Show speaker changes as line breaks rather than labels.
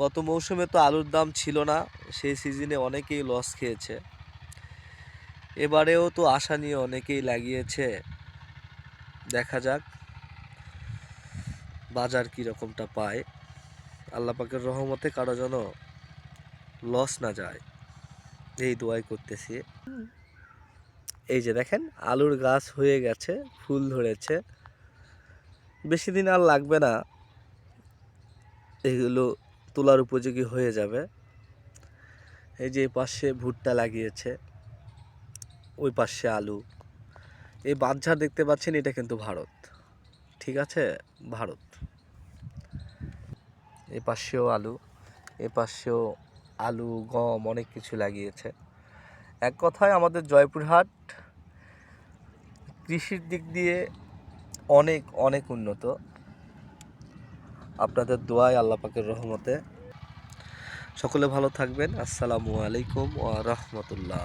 গত মৌসুমে তো আলুর দাম ছিল না, সেই সিজনে অনেকেই লস খেয়েছে। এবারেও তো আশা নিয়ে অনেকেই লাগিয়েছে, দেখা যাক বাজার কীরকমটা পায়। আল্লাহ পাকের রহমতে কারো যেন লস না যায়, এই দোয়াই করতেছি। এই যে দেখেন আলুর গাছ হয়ে গেছে, ফুল ধরেছে, বেশি দিন আর লাগবে না, এগুলো তোলার উপযোগী হয়ে যাবে। এই যে পাশে ভুট্টা লাগিয়েছে, ওই পাশে আলু। এই বাঁধঝাড় দেখতে পাচ্ছেন, এটা কিন্তু ভারত, ঠিক আছে, ভারত। এ পাশেও আলু, এ পাশেও আলু, গম, অনেক কিছু লাগিয়েছে। এক কথায় আমাদের জয়পুরহাট কৃষির দিক দিয়ে অনেক অনেক উন্নত। আপনাদের দোয়ায়, আল্লাহ পাকের রহমতে। সকলে ভালো থাকবেন। আসসালামু আলাইকুম ওয়া রাহমাতুল্লাহ।